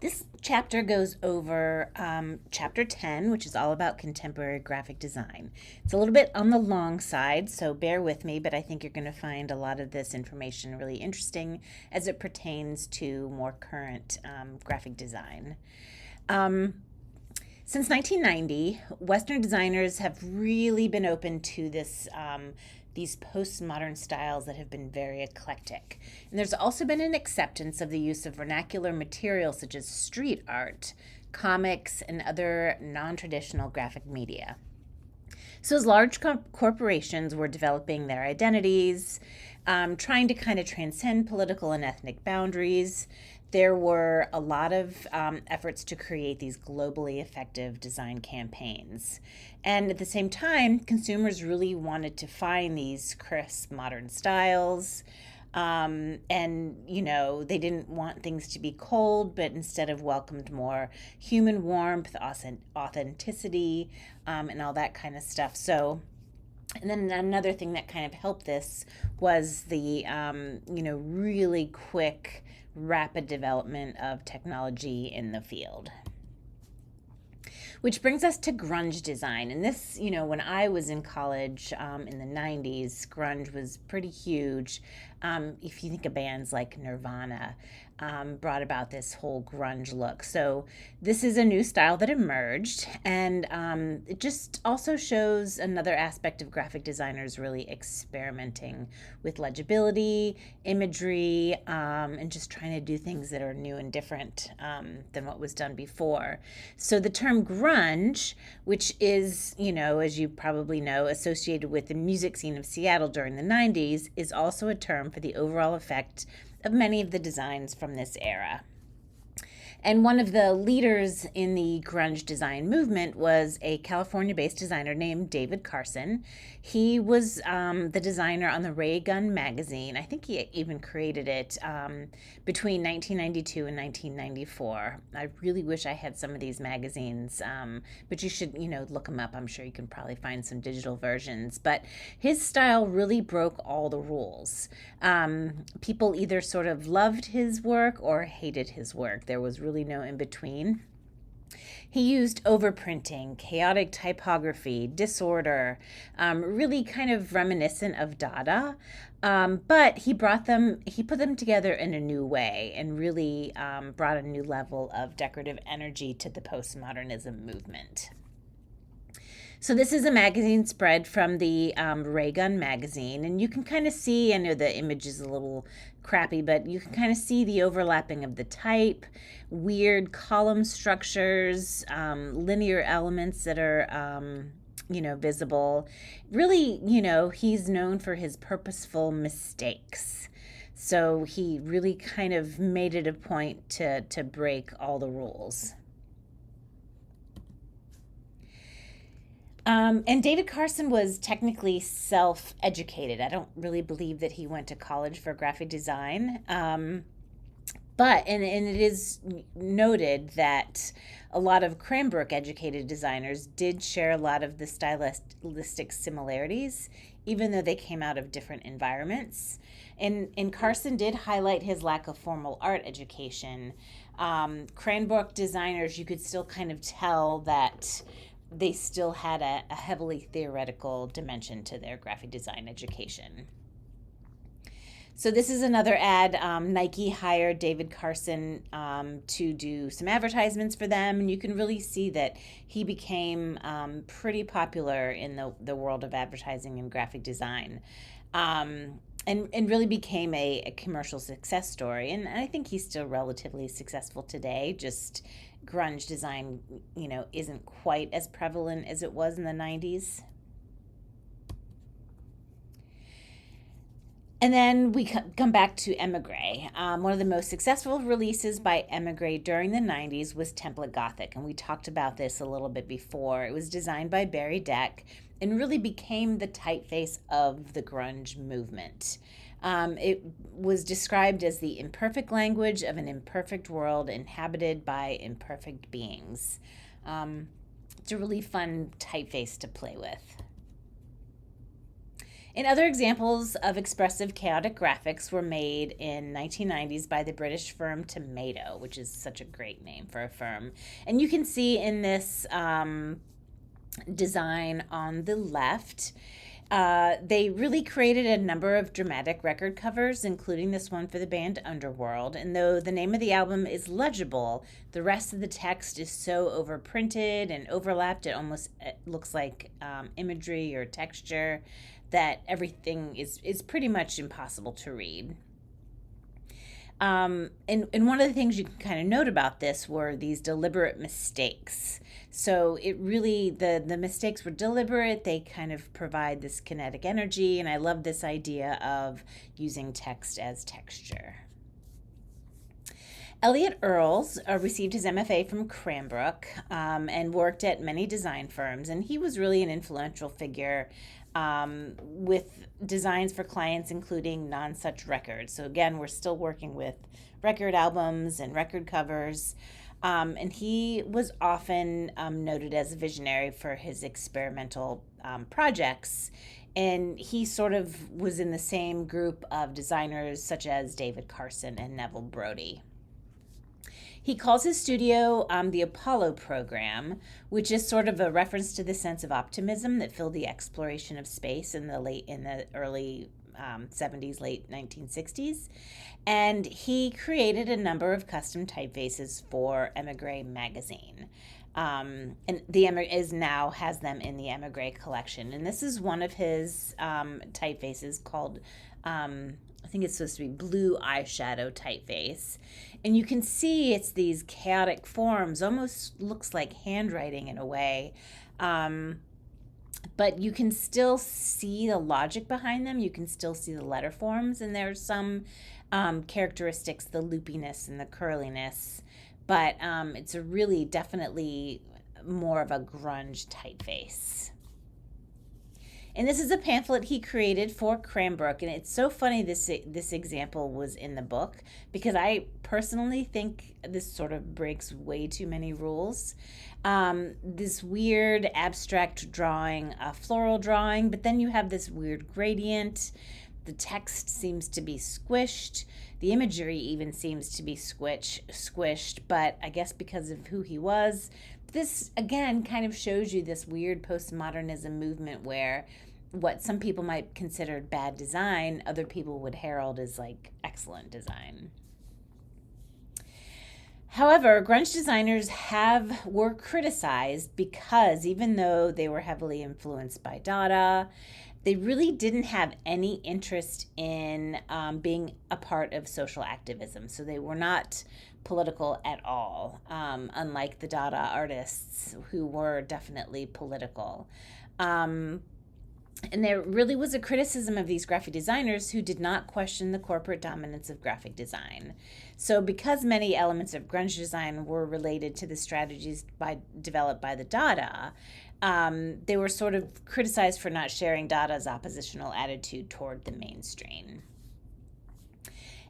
This chapter goes over chapter 10, which is all about contemporary graphic design. It's a little bit on the long side, so bear with me, but I think you're going to find a lot of this information really interesting as it pertains to more current graphic design. Since 1990, Western designers have really been open to these postmodern styles that have been very eclectic. And there's also been an acceptance of the use of vernacular materials such as street art, comics, and other non-traditional graphic media. So as large corporations were developing their identities, trying to kind of transcend political and ethnic boundaries, there were a lot of efforts to create these globally effective design campaigns. And at the same time, consumers really wanted to find these crisp modern styles. They didn't want things to be cold, but instead of welcomed more human warmth, authenticity, and all that kind of stuff. And then another thing that kind of helped this was the, really quick, rapid development of technology in the field. Which brings us to grunge design. And this, when I was in college in the 90s, grunge was pretty huge. If you think of bands like Nirvana, brought about this whole grunge look. So this is a new style that emerged, and it just also shows another aspect of graphic designers really experimenting with legibility, imagery, and just trying to do things that are new and different than what was done before. So the term grunge, which is, as you probably know, associated with the music scene of Seattle during the 90s, is also a term for the overall effect of many of the designs from this era. And one of the leaders in the grunge design movement was a California-based designer named David Carson. He was the designer on the Ray Gun magazine. I think he even created it between 1992 and 1994. I really wish I had some of these magazines, but you should, look them up. I'm sure you can probably find some digital versions. But his style really broke all the rules. People either sort of loved his work or hated his work. There was really no in between. He used overprinting, chaotic typography, disorder, really kind of reminiscent of Dada, but he put them together in a new way and really brought a new level of decorative energy to the postmodernism movement. So this is a magazine spread from the Ray Gun magazine, and you can kind of see, I know the image is a little crappy, but you can kind of see the overlapping of the type, weird column structures, linear elements that are, visible. Really, he's known for his purposeful mistakes. So he really kind of made it a point to break all the rules. And David Carson was technically self-educated. I don't really believe that he went to college for graphic design. But it is noted that a lot of Cranbrook-educated designers did share a lot of the stylistic similarities, even though they came out of different environments. And Carson did highlight his lack of formal art education. Cranbrook designers, you could still kind of tell that they still had a heavily theoretical dimension to their graphic design education. So this is another ad. Nike hired David Carson to do some advertisements for them, and you can really see that he became pretty popular in the world of advertising and graphic design. And really became a commercial success story. And I think he's still relatively successful today, just grunge design, isn't quite as prevalent as it was in the 90s. And then we come back to Emigre. One of the most successful releases by Emigre during the 90s was Template Gothic, and we talked about this a little bit before. It was designed by Barry Deck and really became the typeface of the grunge movement. It was described as the imperfect language of an imperfect world inhabited by imperfect beings. It's a really fun typeface to play with. And other examples of expressive chaotic graphics were made in 1990s by the British firm Tomato, which is such a great name for a firm. And you can see in this design on the left, they really created a number of dramatic record covers, including this one for the band Underworld. And though the name of the album is legible, the rest of the text is so overprinted and overlapped, it almost looks like imagery or texture that everything is pretty much impossible to read. And one of the things you can kind of note about this were these deliberate mistakes. So it really, the mistakes were deliberate. They kind of provide this kinetic energy. And I love this idea of using text as texture. Elliot Earls received his MFA from Cranbrook and worked at many design firms. And he was really an influential figure with designs for clients, including Non Such Records. So again, we're still working with record albums and record covers. And he was often noted as a visionary for his experimental projects. And he sort of was in the same group of designers such as David Carson and Neville Brody. He calls his studio the Apollo program, which is sort of a reference to the sense of optimism that filled the exploration of space in the early 70s, late 1960s. And he created a number of custom typefaces for Emigre magazine. And the Emigre now has them in the Emigre collection. And this is one of his typefaces called I think it's supposed to be blue eyeshadow typeface. And you can see it's these chaotic forms, almost looks like handwriting in a way. But you can still see the logic behind them. You can still see the letter forms. And there's some characteristics, the loopiness and the curliness. But it's a really definitely more of a grunge typeface. And this is a pamphlet he created for Cranbrook. And it's so funny this example was in the book because I personally think this sort of breaks way too many rules. This weird abstract drawing, a floral drawing, but then you have this weird gradient. The text seems to be squished. The imagery even seems to be squished, but I guess because of who he was, this again kind of shows you this weird postmodernism movement where what some people might consider bad design, other people would herald as like excellent design. However, grunge designers were criticized because even though they were heavily influenced by Dada, they really didn't have any interest in being a part of social activism. So they were not political at all, unlike the Dada artists who were definitely political. And there really was a criticism of these graphic designers who did not question the corporate dominance of graphic design. So because many elements of grunge design were related to the strategies developed by the Dada, they were sort of criticized for not sharing Dada's oppositional attitude toward the mainstream.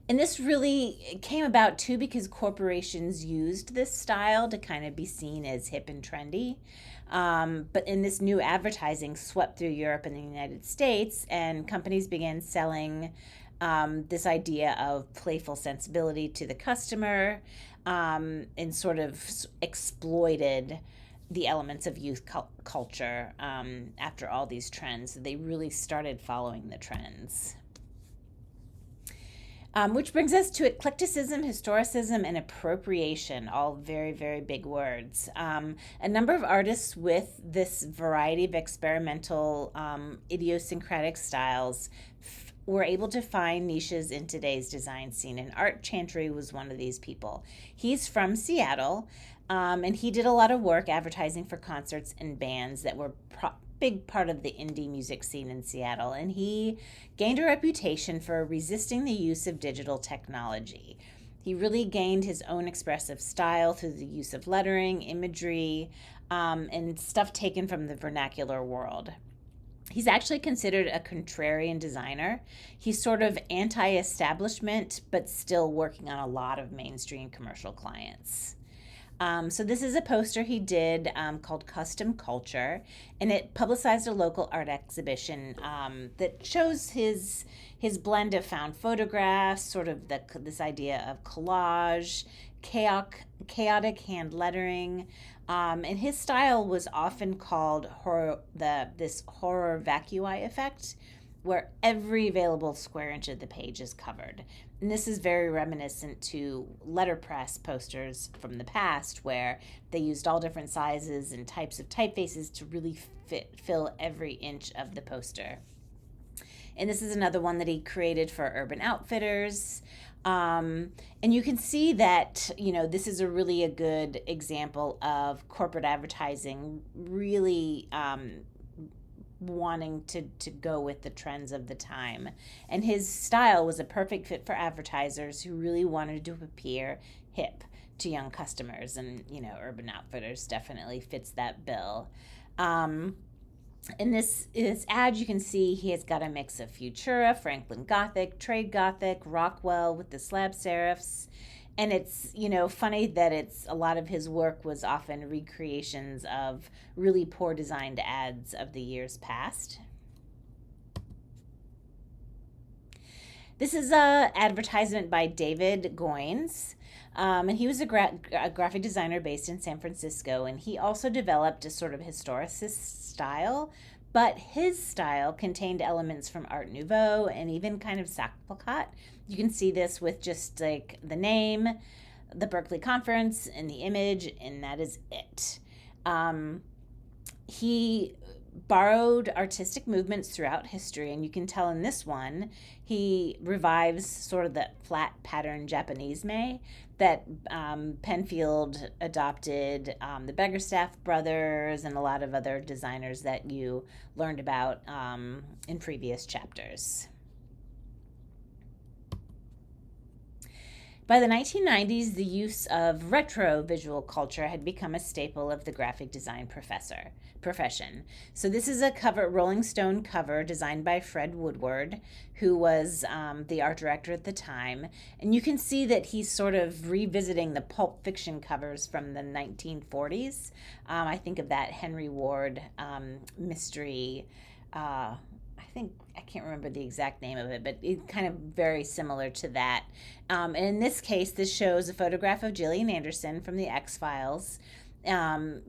And this really came about too because corporations used this style to kind of be seen as hip and trendy. But in this new advertising swept through Europe and the United States, and companies began selling this idea of playful sensibility to the customer and sort of exploited the elements of youth culture after all these trends. They really started following the trends. Which brings us to eclecticism, historicism, and appropriation, all very, very big words. A number of artists with this variety of experimental idiosyncratic styles were able to find niches in today's design scene, and Art Chantry was one of these people. He's from Seattle, and he did a lot of work advertising for concerts and bands that were big part of the indie music scene in Seattle, and he gained a reputation for resisting the use of digital technology. He really gained his own expressive style through the use of lettering, imagery, and stuff taken from the vernacular world. He's actually considered a contrarian designer. He's sort of anti-establishment, but still working on a lot of mainstream commercial clients. So this is a poster he did called Custom Culture, and it publicized a local art exhibition that shows his blend of found photographs, sort of this idea of collage, chaotic hand lettering, and his style was often called this horror vacui effect, where every available square inch of the page is covered. And this is very reminiscent to letterpress posters from the past, where they used all different sizes and types of typefaces to really fill every inch of the poster. And this is another one that he created for Urban Outfitters. And you can see that, this is a good example of corporate advertising really wanting to go with the trends of the time. And his style was a perfect fit for advertisers who really wanted to appear hip to young customers. And, Urban Outfitters definitely fits that bill. In this ad, you can see he has got a mix of Futura, Franklin Gothic, Trade Gothic, Rockwell with the slab serifs. And it's, funny that a lot of his work was often recreations of really poor designed ads of the years past. This is a advertisement by David Goines. And he was a graphic designer based in San Francisco, and he also developed a sort of historicist style, but his style contained elements from Art Nouveau and even kind of Sackpalcat. You can see this with just like the name, the Berkeley Conference, and the image, and that is it. He borrowed artistic movements throughout history, and you can tell in this one he revives sort of the flat pattern Japanese-me that Penfield adopted, the Beggarstaff brothers, and a lot of other designers that you learned about in previous chapters. By the 1990s, the use of retro visual culture had become a staple of the graphic design profession. So this is a Rolling Stone cover designed by Fred Woodward, who was the art director at the time. And you can see that he's sort of revisiting the Pulp Fiction covers from the 1940s. I think of that Henry Ward mystery. I can't remember the exact name of it, but it's kind of very similar to that. And in this case, this shows a photograph of Gillian Anderson from the X-Files,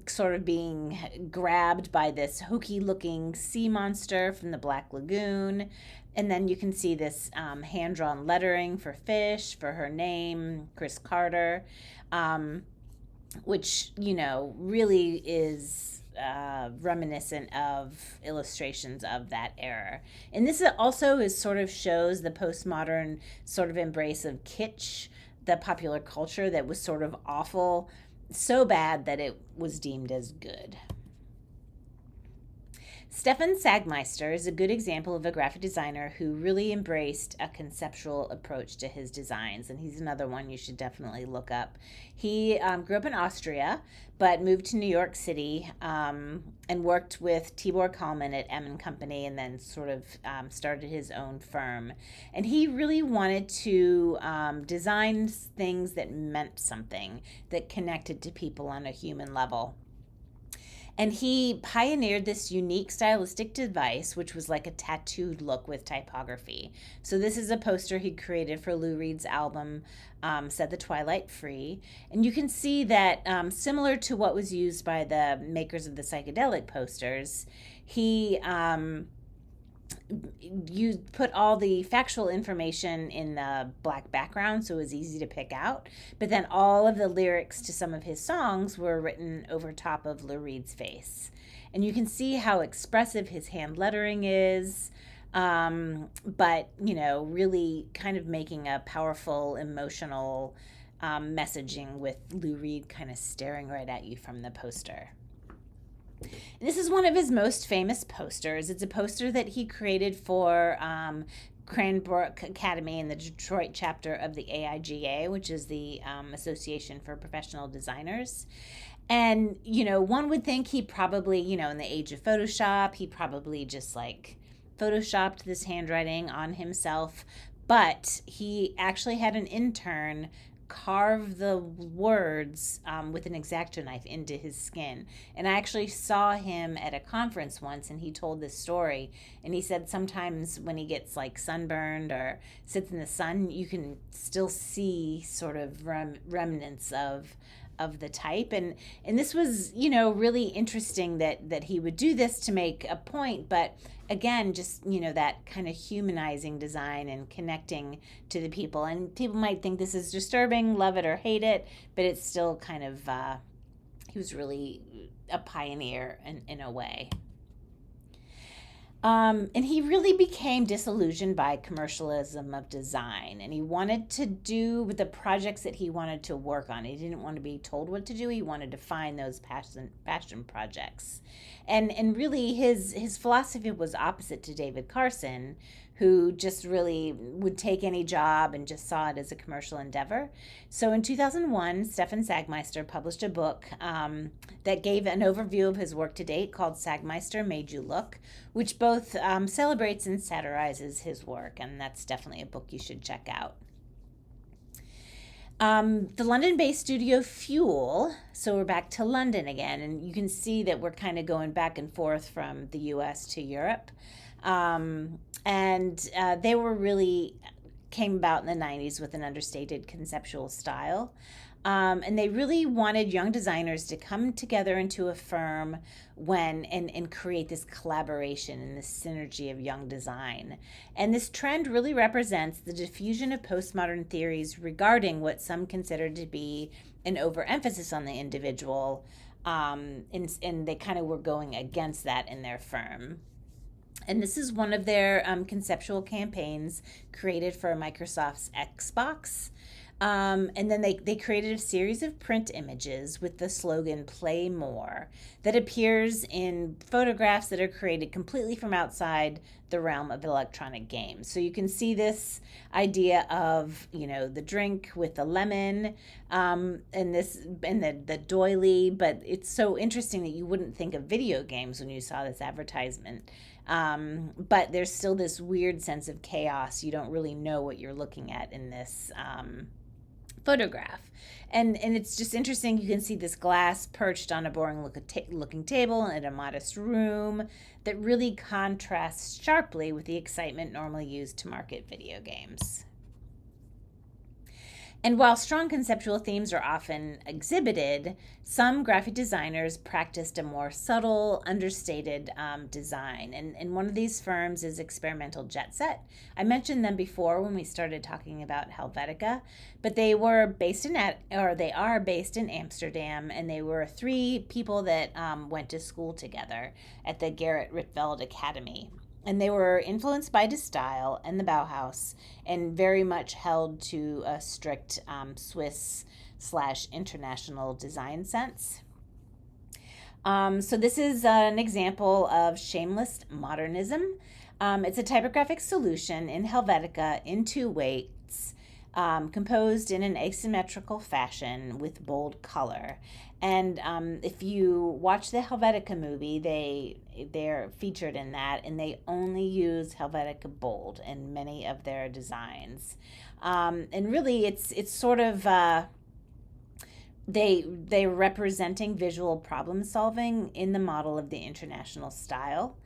sort of being grabbed by this hokey-looking sea monster from the Black Lagoon. And then you can see this hand-drawn lettering for Fish, for her name, Chris Carter, which, really is reminiscent of illustrations of that era. And this also sort of shows the postmodern sort of embrace of kitsch, the popular culture that was sort of awful, so bad that it was deemed as good. Stefan Sagmeister is a good example of a graphic designer who really embraced a conceptual approach to his designs, and he's another one you should definitely look up. He grew up in Austria, but moved to New York City and worked with Tibor Kalman at M & Company, and then sort of started his own firm. And he really wanted to design things that meant something, that connected to people on a human level. And he pioneered this unique stylistic device, which was like a tattooed look with typography. So this is a poster he created for Lou Reed's album, Set the Twilight Free. And you can see that similar to what was used by the makers of the psychedelic posters, he you put all the factual information in the black background, so it was easy to pick out. But then all of the lyrics to some of his songs were written over top of Lou Reed's face. And you can see how expressive his hand lettering is, but, really kind of making a powerful, emotional messaging with Lou Reed kind of staring right at you from the poster. This is one of his most famous posters. It's a poster that he created for Cranbrook Academy in the Detroit chapter of the AIGA, which is the Association for Professional Designers. And, one would think he probably, in the age of Photoshop, he probably just Photoshopped this handwriting on himself. But he actually had an intern carve the words with an X-Acto knife into his skin. And I actually saw him at a conference once, and he told this story. And he said sometimes when he gets like sunburned or sits in the sun, you can still see sort of remnants of the type. And this was, really interesting that he would do this to make a point. But again, just, that kind of humanizing design and connecting to the people. And people might think this is disturbing, love it or hate it, but it's still kind of he was really a pioneer in a way. And he really became disillusioned by commercialism of design, and he wanted to do the projects that he wanted to work on. He didn't want to be told what to do. He wanted to find those passion projects. And really his philosophy was opposite to David Carson, who just really would take any job and just saw it as a commercial endeavor. So in 2001, Stefan Sagmeister published a book that gave an overview of his work to date called Sagmeister Made You Look, which both celebrates and satirizes his work, and that's definitely a book you should check out. The London-based studio Fuel, so we're back to London again, and you can see that we're kind of going back and forth from the US to Europe. And they were really came about in the 90s with an understated conceptual style. And they really wanted young designers to come together into a firm and create this collaboration and this synergy of young design. And this trend really represents the diffusion of postmodern theories regarding what some consider to be an overemphasis on the individual. And they kind of were going against that in their firm. And this is one of their conceptual campaigns created for Microsoft's Xbox. And then they created a series of print images with the slogan "Play More" that appears in photographs that are created completely from outside the realm of electronic games. So you can see this idea of, the drink with the lemon and the doily, but it's so interesting that you wouldn't think of video games when you saw this advertisement. But there's still this weird sense of chaos. You don't really know what you're looking at in this photograph. And it's just interesting. You can see this glass perched on a boring looking table in a modest room that really contrasts sharply with the excitement normally used to market video games. And while strong conceptual themes are often exhibited, some graphic designers practiced a more subtle, understated design. And one of these firms is Experimental Jet Set. I mentioned them before when we started talking about Helvetica, but they are based in Amsterdam, and they were 3 people that went to school together at the Gerrit Rietveld Academy. And they were influenced by De Stijl and the Bauhaus, and very much held to a strict Swiss/international design sense. So this is an example of shameless modernism. It's a typographic solution in Helvetica in 2 weights, composed in an asymmetrical fashion with bold color. And if you watch the Helvetica movie, they're featured in that, and they only use Helvetica bold in many of their designs. And really, it's sort of they're representing visual problem solving in the model of the international style.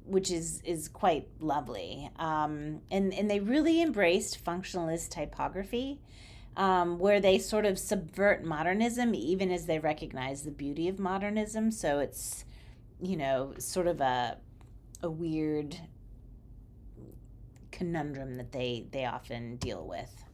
Which is quite lovely. And they really embraced functionalist typography, where they sort of subvert modernism even as they recognize the beauty of modernism. So it's, sort of a weird conundrum that they often deal with.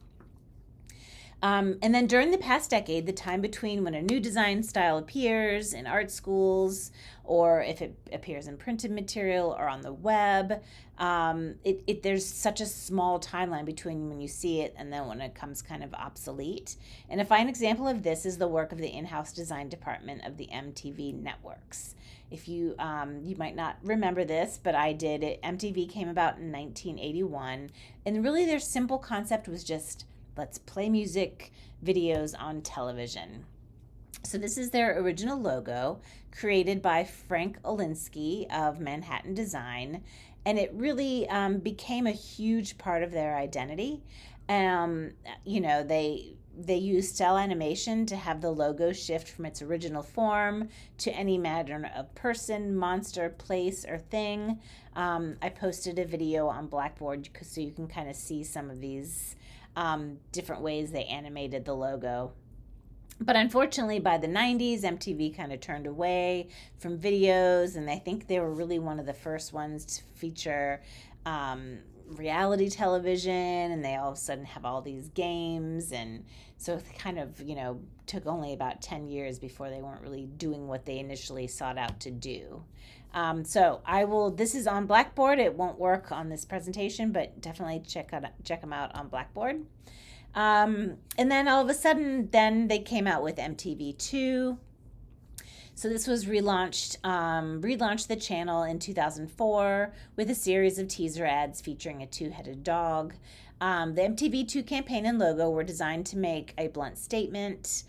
And then during the past decade, the time between when a new design style appears in art schools, or if it appears in printed material or on the web, there's such a small timeline between when you see it and then when it becomes kind of obsolete. And a fine example of this is the work of the in-house design department of the MTV networks. If you might not remember this, but I did. MTV came about in 1981, and really their simple concept was just, let's play music videos on television. So this is their original logo, created by Frank Olinsky of Manhattan Design, and it really became a huge part of their identity. Um, you know, they use cell animation to have the logo shift from its original form to any manner of person, monster, place, or thing. I posted a video on Blackboard so you can kind of see some of these different ways they animated the logo. But unfortunately, by the 90s, MTV kind of turned away from videos, and I think they were really one of the first ones to feature reality television, and they all of a sudden have all these games. And so it kind of, took only about 10 years before they weren't really doing what they initially sought out to do. So this is on Blackboard. It won't work on this presentation, but definitely check them out on Blackboard. And then all of a sudden, then they came out with MTV2. So this was relaunched the channel in 2004 with a series of teaser ads featuring a two-headed dog. The MTV2 campaign and logo were designed to make a blunt statement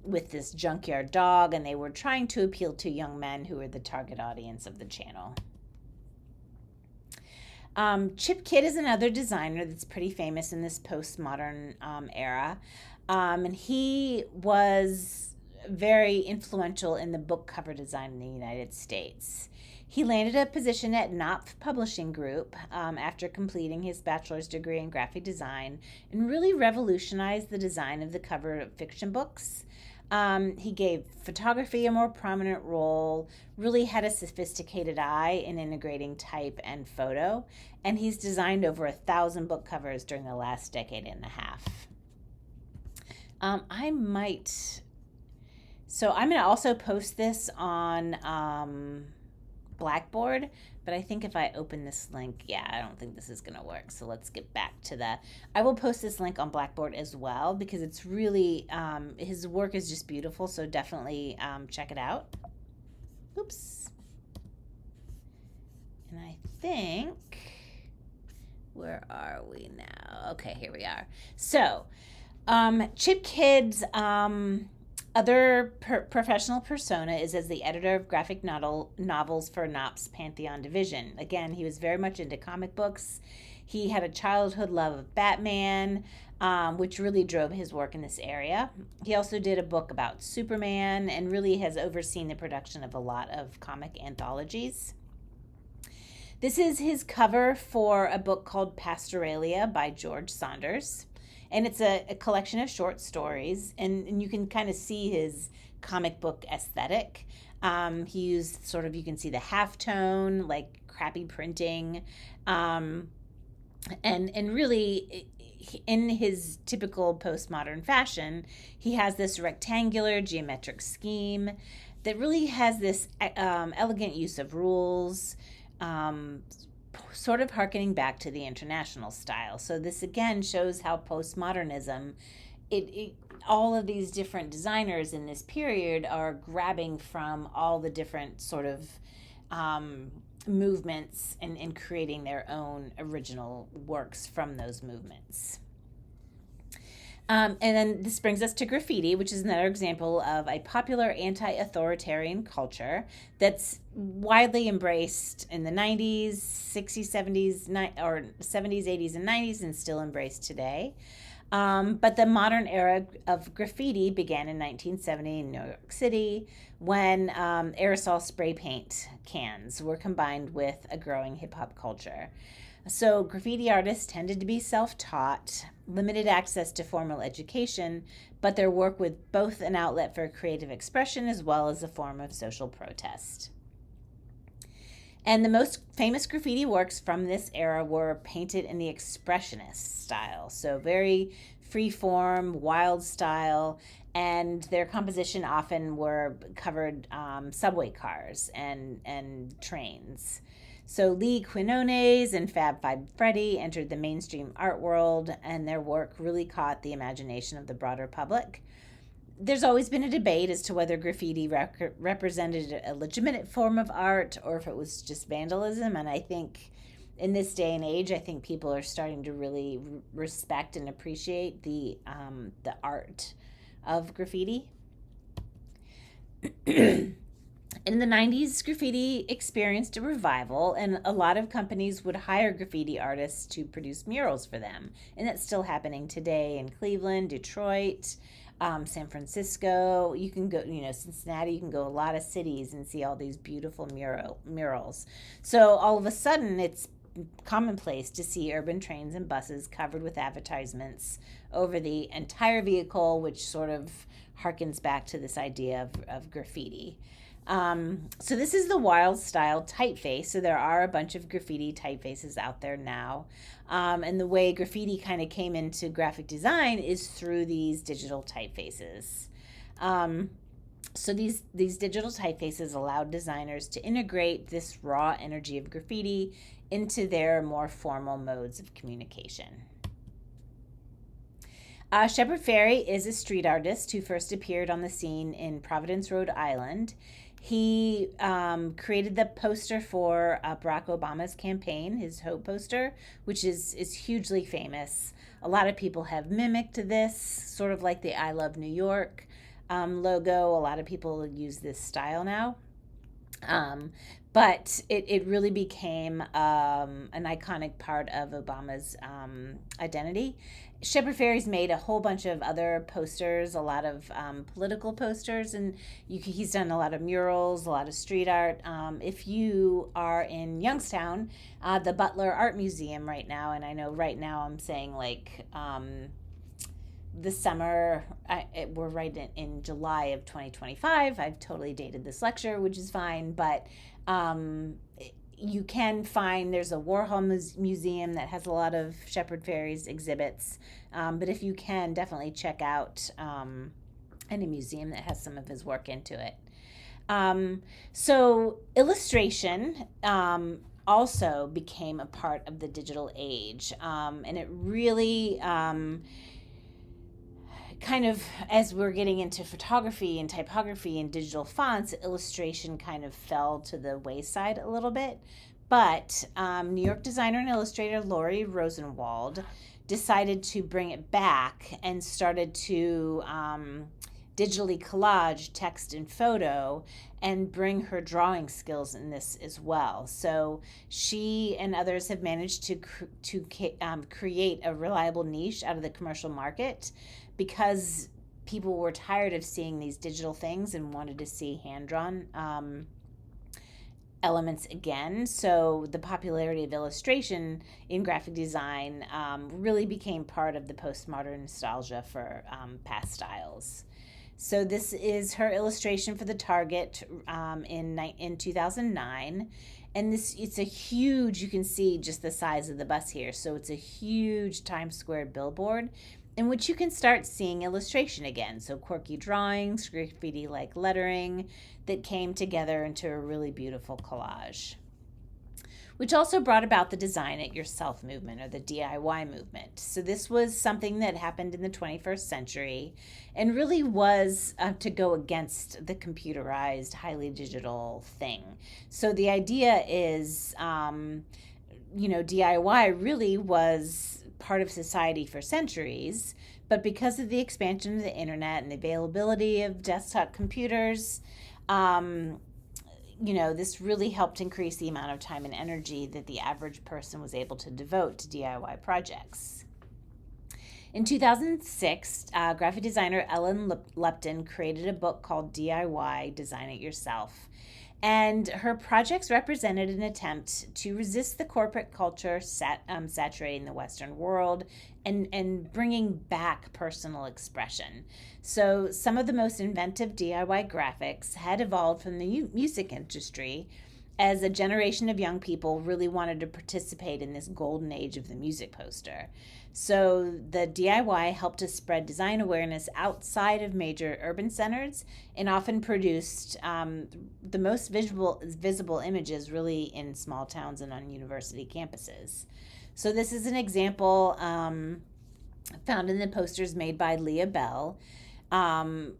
with this junkyard dog, and they were trying to appeal to young men who were the target audience of the channel. Chip Kidd is another designer that's pretty famous in this postmodern era. And he was very influential in the book cover design in the United States. He landed a position at Knopf Publishing Group after completing his bachelor's degree in graphic design and really revolutionized the design of the cover of fiction books. He gave photography a more prominent role, really had a sophisticated eye in integrating type and photo, and he's designed over 1,000 book covers during the last decade and a half. I'm going to also post this on Blackboard, but I think if I open this link, I don't think this is going to work. So let's get back to I will post this link on Blackboard as well because it's really, his work is just beautiful. So definitely check it out. Oops. And I think, where are we now? Okay, here we are. So Chip Kidd's other professional persona is as the editor of graphic novels for Knopf's Pantheon division. Again, he was very much into comic books. He had a childhood love of Batman, which really drove his work in this area. He also did a book about Superman and really has overseen the production of a lot of comic anthologies. This is his cover for a book called Pastoralia by George Saunders. And it's a collection of short stories, and you can kind of see his comic book aesthetic. He used you can see the halftone, like crappy printing, and really, in his typical postmodern fashion, he has this rectangular geometric scheme that really has this elegant use of rules, sort of harkening back to the international style. So this again shows how postmodernism, all of these different designers in this period are grabbing from all the different sort of movements and creating their own original works from those movements. And then this brings us to graffiti, which is another example of a popular anti-authoritarian culture that's widely embraced in the 90s, 60s, 70s, or 70s, 80s, and 90s, and still embraced today. But the modern era of graffiti began in 1970 in New York City when aerosol spray paint cans were combined with a growing hip-hop culture. So graffiti artists tended to be self-taught, limited access to formal education, but their work was both an outlet for creative expression as well as a form of social protest. And the most famous graffiti works from this era were painted in the expressionist style, so very free-form, wild style, and their composition often covered subway cars and trains. So Lee Quinones and Fab Five Freddy entered the mainstream art world, and their work really caught the imagination of the broader public. There's always been a debate as to whether graffiti represented a legitimate form of art or if it was just vandalism, and I think in this day and age, I think people are starting to really respect and appreciate the art of graffiti. In the 90s, graffiti experienced a revival, and a lot of companies would hire graffiti artists to produce murals for them. And that's still happening today in Cleveland, Detroit, San Francisco. You can go, Cincinnati, you can go a lot of cities and see all these beautiful murals. So all of a sudden, it's commonplace to see urban trains and buses covered with advertisements over the entire vehicle, which sort of harkens back to this idea of graffiti. So this is the wild style typeface. So there are a bunch of graffiti typefaces out there now. And the way graffiti kind of came into graphic design is through these digital typefaces. So these digital typefaces allowed designers to integrate this raw energy of graffiti into their more formal modes of communication. Shepard Fairey is a street artist who first appeared on the scene in Providence, Rhode Island. He created the poster for Barack Obama's campaign, his Hope poster, which is hugely famous. A lot of people have mimicked this, sort of like the I Love New York logo. A lot of people use this style now. But it really became an iconic part of Obama's identity. Shepard Fairey's made a whole bunch of other posters, a lot of political posters, and he's done a lot of murals, a lot of street art. If you are in Youngstown, the Butler Art Museum right now, and I know right now I'm saying like this summer, we're right in July of 2025. I've totally dated this lecture, which is fine, but you can find, there's a Warhol museum that has a lot of Shepard Fairey's exhibits, but if you can, definitely check out any museum that has some of his work into it. So illustration also became a part of the digital age, and it really kind of, as we're getting into photography and typography and digital fonts, illustration kind of fell to the wayside a little bit. But New York designer and illustrator Lori Rosenwald decided to bring it back and started to digitally collage text and photo and bring her drawing skills in this as well. So she and others have managed to create a reliable niche out of the commercial market, because people were tired of seeing these digital things and wanted to see hand-drawn elements again. So the popularity of illustration in graphic design really became part of the postmodern nostalgia for past styles. So this is her illustration for the Target in 2009. And it's a huge, you can see just the size of the bus here. So it's a huge Times Square billboard in which you can start seeing illustration again. So quirky drawings, graffiti-like lettering that came together into a really beautiful collage, which also brought about the Design It Yourself movement, or the DIY movement. So this was something that happened in the 21st century and really was to go against the computerized, highly digital thing. So the idea is, DIY really was part of society for centuries, but because of the expansion of the internet and the availability of desktop computers, this really helped increase the amount of time and energy that the average person was able to devote to DIY projects. In 2006, graphic designer Ellen Lupton created a book called DIY, Design It Yourself. And her projects represented an attempt to resist the corporate culture saturating the Western world and bringing back personal expression. So some of the most inventive DIY graphics had evolved from the music industry, as a generation of young people really wanted to participate in this golden age of the music poster. So the DIY helped to spread design awareness outside of major urban centers and often produced the most visible images really in small towns and on university campuses. So this is an example found in the posters made by Leah Bell,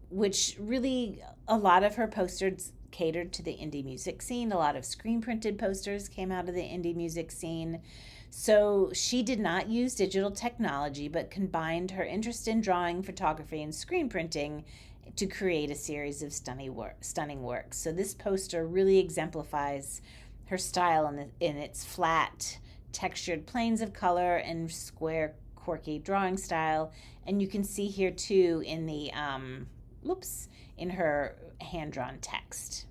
which really, a lot of her posters catered to the indie music scene. A lot of screen printed posters came out of the indie music scene. So she did not use digital technology, but combined her interest in drawing, photography, and screen printing to create a series of stunning works. So this poster really exemplifies her style in its flat, textured planes of color and square, quirky drawing style. And you can see here too in the in her hand-drawn text.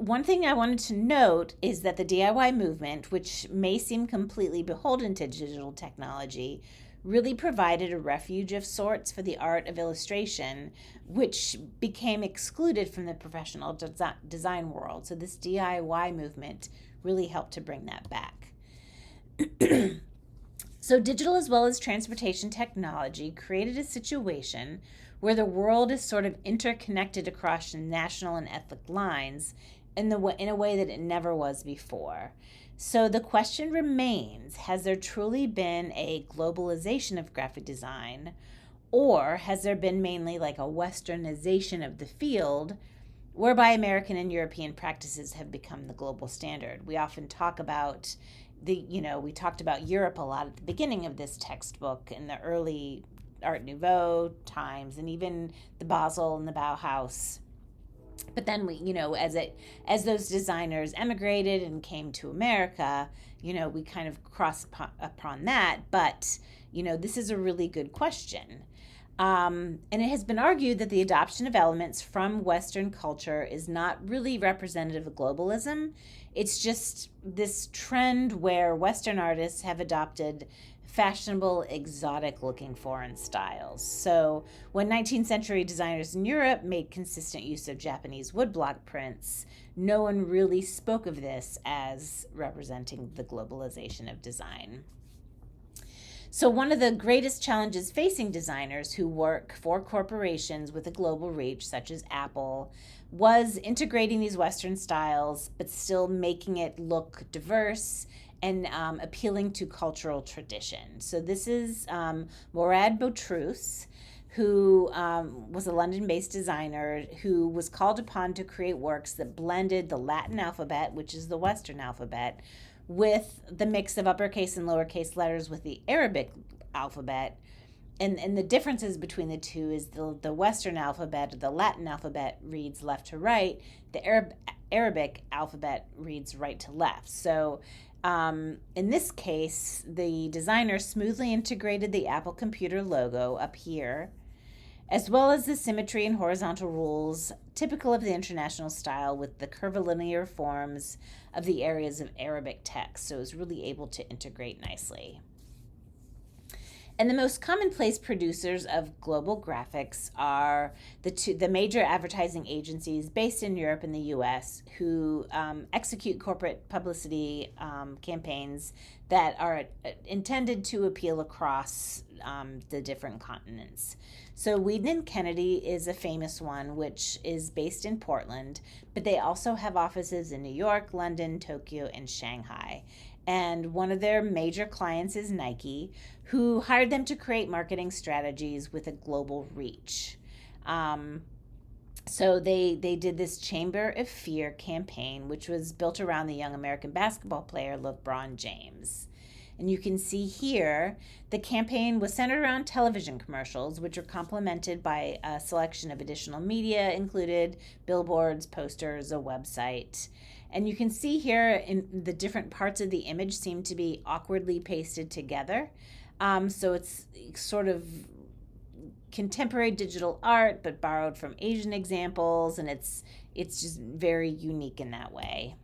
One thing I wanted to note is that the DIY movement, which may seem completely beholden to digital technology, really provided a refuge of sorts for the art of illustration, which became excluded from the professional design world. So this DIY movement really helped to bring that back. So digital as well as transportation technology created a situation where the world is sort of interconnected across national and ethnic lines in a way that it never was before. So the question remains, has there truly been a globalization of graphic design, or has there been mainly like a westernization of the field whereby American and European practices have become the global standard? We often talk about we talked about Europe a lot at the beginning of this textbook in the early Art Nouveau times and even the Basel and the Bauhaus. But then as those designers emigrated and came to America, we kind of crossed upon that. But this is a really good question. And it has been argued that the adoption of elements from Western culture is not really representative of globalism. It's just this trend where Western artists have adopted fashionable, exotic-looking foreign styles. So when 19th century designers in Europe made consistent use of Japanese woodblock prints, no one really spoke of this as representing the globalization of design. So one of the greatest challenges facing designers who work for corporations with a global reach, such as Apple, was integrating these Western styles, but still making it look diverse and appealing to cultural tradition. So this is Morad Boutrous, who was a London-based designer who was called upon to create works that blended the Latin alphabet, which is the Western alphabet, with the mix of uppercase and lowercase letters with the Arabic alphabet. And the differences between the two is the Western alphabet, the Latin alphabet, reads left to right. The Arabic alphabet reads right to left. So in this case, the designer smoothly integrated the Apple computer logo up here, as well as the symmetry and horizontal rules typical of the international style with the curvilinear forms of the areas of Arabic text. So it was really able to integrate nicely. And the most commonplace producers of global graphics are the major advertising agencies based in Europe and the US who execute corporate publicity campaigns that are intended to appeal across the different continents. So Wieden & Kennedy is a famous one, which is based in Portland, but they also have offices in New York, London, Tokyo, and Shanghai. And one of their major clients is Nike, who hired them to create marketing strategies with a global reach. So they did this Chamber of Fear campaign, which was built around the young American basketball player LeBron James. And you can see here, the campaign was centered around television commercials, which are complemented by a selection of additional media, included billboards, posters, a website. And you can see here in the different parts of the image seem to be awkwardly pasted together. So it's sort of contemporary digital art, but borrowed from Asian examples, and it's just very unique in that way.